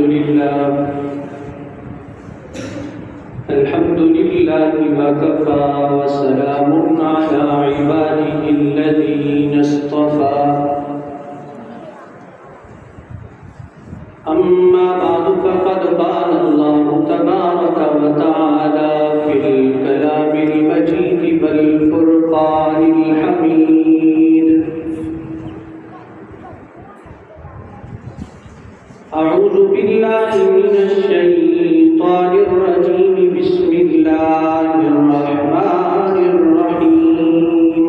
لله وكفى وسلام على عباده الذين اصطفى أما بعد فقد قال الله تبارك وتعالى في الكلام المجيد والفرقان الحميد أعوذ بالله من الشيطان الرجيم بسم الله الرحمن الرحيم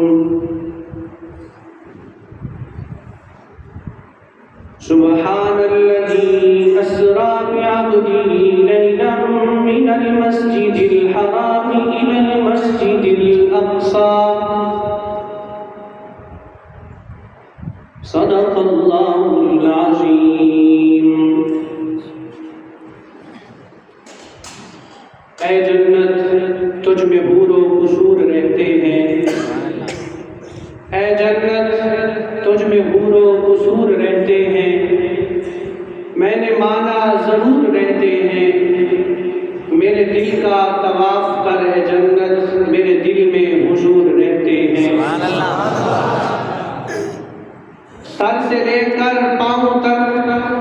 سبحان الذي أسرى بعبده ليلا من المسجد الحرام إلى المسجد الأقصى صدق الله العظيم. اے جنت تجھ میں حور و قصور رہتے ہیں، اے جنت تجھ میں حور و قصور رہتے ہیں، میں نے مانا ضرور رہتے ہیں، میرے دل کا طواف کر اے جنت میرے دل میں حضور رہتے ہیں. سر سے لے کر پاؤں تک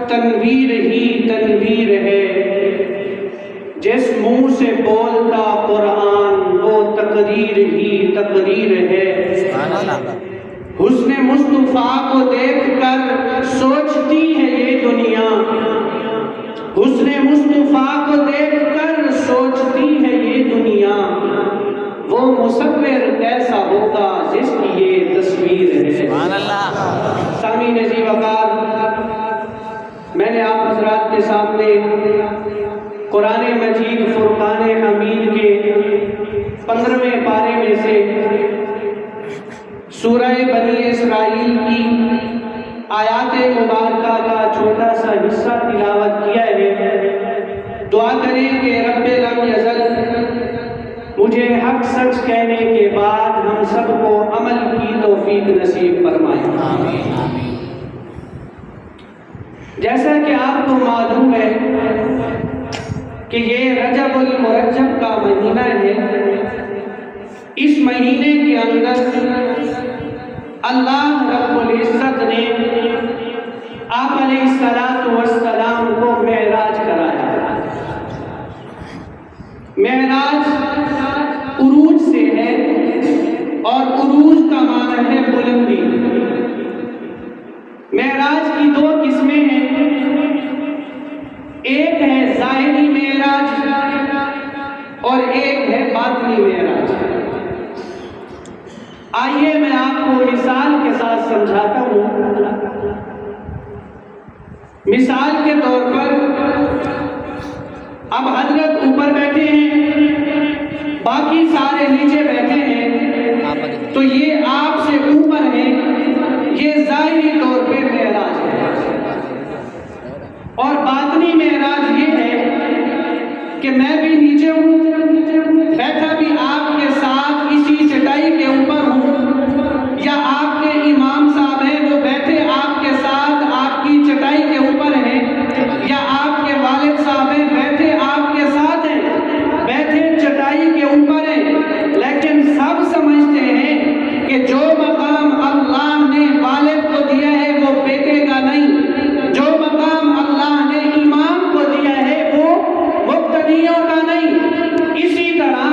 تنویر ہی تنویر ہے، جس منہ سے بولتا قرآن وہ تقریر ہی تقریر ہے. حسن مصطفیٰ کو دیکھ کر سوچتی ہے یہ دنیا، حسن مصطفیٰ کو دیکھ کر سوچتی ہے یہ دنیا، وہ مصور کیسا ہوگا جس کی یہ تصویر ہے. سامعین عزیز وقار، میں نے آپ حضرات کے سامنے قرآن مجید فرقان حمید کے 15ویں پارے میں سے سورہ بنی اسرائیل کی آیات مبارکہ کا چھوٹا سا حصہ تلاوت کیا ہے. دعا کریں کہ رب لم یزل مجھے حق سچ کہنے کے بعد ہم سب کو عمل کی توفیق نصیب فرمائے. جیسا کہ آپ کو معلوم ہے کہ یہ رجب المرجب کا مہینہ ہے. اس مہینے کے اندر اللہ رب العزت نے آپ علیہ السلام کو معراج کرایا. معراج عروج سے ہے اور عروج کا معنی ہے بلندی. معراج کی دو قسمیں ہیں، ایک ہے ظاہری معراج اور ایک ہے باطنی معراج. آئیے میں آپ کو مثال کے ساتھ سمجھاتا ہوں. مثال کے طور پر اب حضرت اوپر بیٹھے ہیں، باقی سارے نیچے بیٹھے ہیں، تو یہ آپ سے اوپر ہے، یہ ظاہری طور پہ معراج ہے. اور باطنی معراج یہ ہے کہ میں بھی نیچے ہوں، بیٹھا بھی آپ کے ساتھ اسی چٹائی کے اوپر ہوں، یا آپ کے امام صاحب ہیں وہ بیٹھے آپ کے ساتھ آپ کی چٹائی کے اوپر ہیں، یا آپ کے والد صاحب ہیں بیٹھے آپ کے ساتھ ہیں، بیٹھے چٹائی کے اوپر ہیں، لیکن سب سمجھتے ہیں کہ جو مقام اللہ نے والد کو دیا ہے وہ بیٹے کا نہیں، جو مقام اللہ نے امام کو دیا ہے وہ مقتدیوں کا نہیں. اسی طرح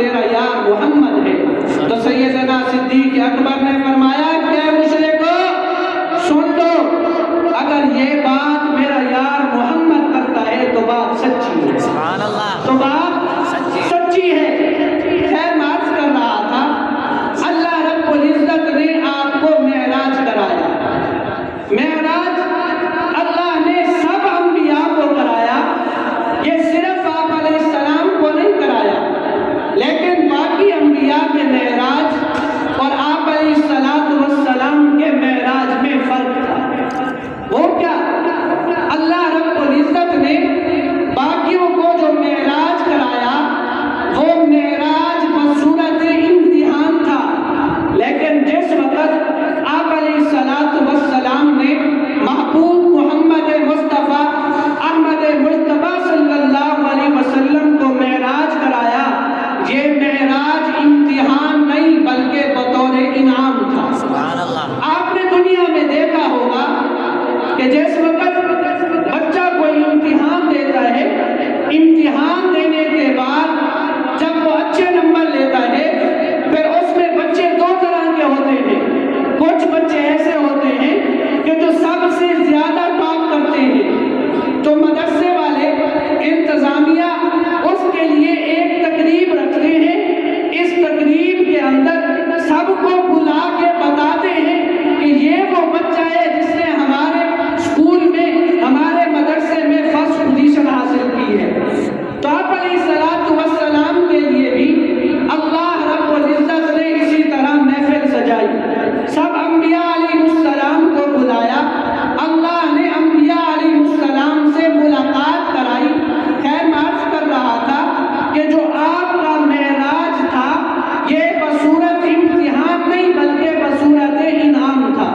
تیرا یار محمد ہے۔ تو سیدنا صدیق اکبر نے فرمایا کہ مشرکو سن لو، اگر یہ بات میرا یار محمد کرتا ہے تو بات سچی ہے، سبحان اللہ، تو بات سچی ہے۔ خیر معرض کر رہا تھا، اللہ رب العزت نے آپ کو معراج کرایا۔ معراج اللہ نے سب انبیاء کو کرایا، یہ صرف آپ علیہ السلام کو نہیں کرایا، لیکن باقی انبیاء کے معراج اور آپ علیہ السلام کے معراج میں فرق تھا۔ وہ کیا؟ اللہ رب العزت نے باقیوں کو جو معراج کرایا وہ معراج بصورت امتحان تھا، لیکن جس وقت آپ علیہ السلام نے محبوب محمد مصطفیٰ احمد مجتبیٰ صلی اللہ علیہ وسلم کو معراج کرایا، یہ معراج امتحان نہیں بلکہ بطور انعام تھا۔ سبحان اللہ۔ آپ نے دنیا میں دیکھا ہوگا کہ جس وقت بچہ کوئی امتحان دیتا ہے، امتحان دینے کے بعد جب وہ اچھے نمبر لیتا ہے، پھر اس میں بچے دو طرح کے ہوتے ہیں۔ کچھ بچے ایسے ہوتے ہیں کہ جو سب سے زیادہ ٹاپ کرتے ہیں، تو مدرسے والے انتظامیہ اس کے لیے ایک تقریب رکھتے ہیں، اس تقریب کے اندر سب کو بلا کے بتاتے ہیں کہ یہ وہ بچہ ہے جس نے ہمارے اسکول میں ہمارے مدرسے میں فرسٹ پوزیشن حاصل کی ہے۔ تو آپ علیہ السلام کے لیے بھی اللہ رب العزت نے اسی طرح محفل سجائی، سب انبیاء علیہ السلام کو بلایا، اللہ نے انبیاء علیہ السلام سے ملاقات کرائی۔ خیر معرض کر رہا تھا کہ جو آپ کا معراج تھا یہ بصورت امتحان نہیں بلکہ بصورت انعام تھا۔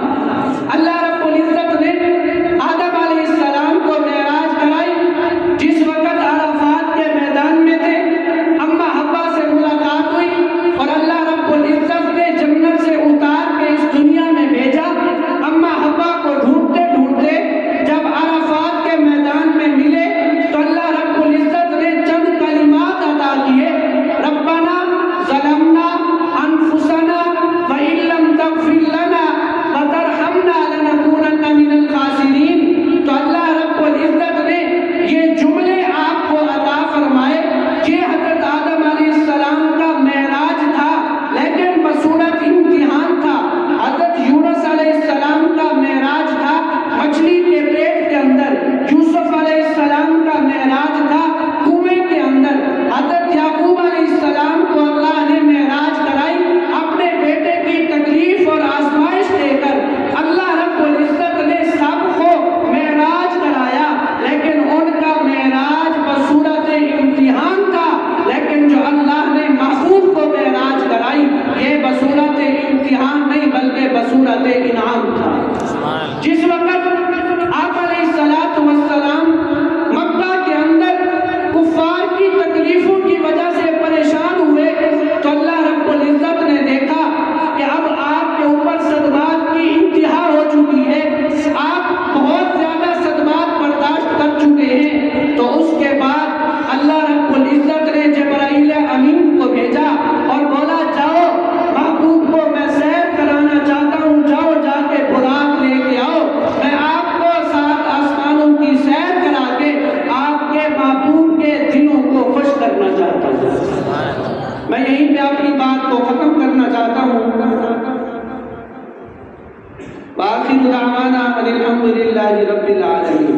اللہ رب العزت نے آدم علیہ السلام کو معراج کرائی، جس وقت عرفات کے میدان میں تھے، اماں حوا سے ملاقات ہوئی اور اللہ رب العزت نے جنت سے اتار کے اس دنیا میں بھیجا۔ اماں حوا کو ڈھونڈتے ڈھونڈتے جب عرفات کے میدان میں ملے تو اللہ رب العزت نے چند کلمات عطا کیے، ربنا ظلمنا انفسنا وان لم تغفر لنا وترحمنا لنکونن من الخاسرین۔ تو اللہ رب العزت نے یہ جملے آپ کو عطا فرمائے۔ یہ حضرت آدم علیہ السلام کا معراج تھا لیکن بصورت امتحان تھا۔ حضرت یونس علیہ السلام کا معراج تھا مچھلی کے پیٹ کے اندر، یوسف علیہ السلام کا معراج تھا کنویں کے اندر، حضرت یعقوب علیہ السلام کو اللہ نے معراج کرائی اپنے بیٹے کی تکلیف اور آزمائش دے کر۔ اللہ رب العزت نے سب کو معراج کرایا، لیکن ان کا معراج بصورت امتحان تھا، لیکن جو اللہ نے محبوب کو معراج کرائی یہ بصورت امتحان نہیں بلکہ بصورت انعام تھا۔ جس وقت آپ علیہ السلام مکہ کے اندر کفار کی تکلیفوں کی وجہ سے پریشان ہوئے تو اللہ رب العزت نے دیکھا کہ اب آپ کے اوپر صدمات کی انتہا ہو چکی ہے، آپ بہت زیادہ صدمات برداشت کر چکے ہیں، تو اس کے بعد اللہ رب العزت نے جبرائیل امین کو بھیجا اور بولا جاؤ محبوب کو میں سیر کرانا چاہتا ہوں، جاؤ جا کے براق لے کے آؤ، میں آپ کو 7 آسمانوں کی سیر کرا کے آپ کے محبوب کے دلوں کو خوش کرنا چاہتا ہوں۔ میں یہیں پہ اپنی بات کو ختم کرنا چاہتا ہوں۔ وآخر دعوانا ان الحمد للہ رب العالمین۔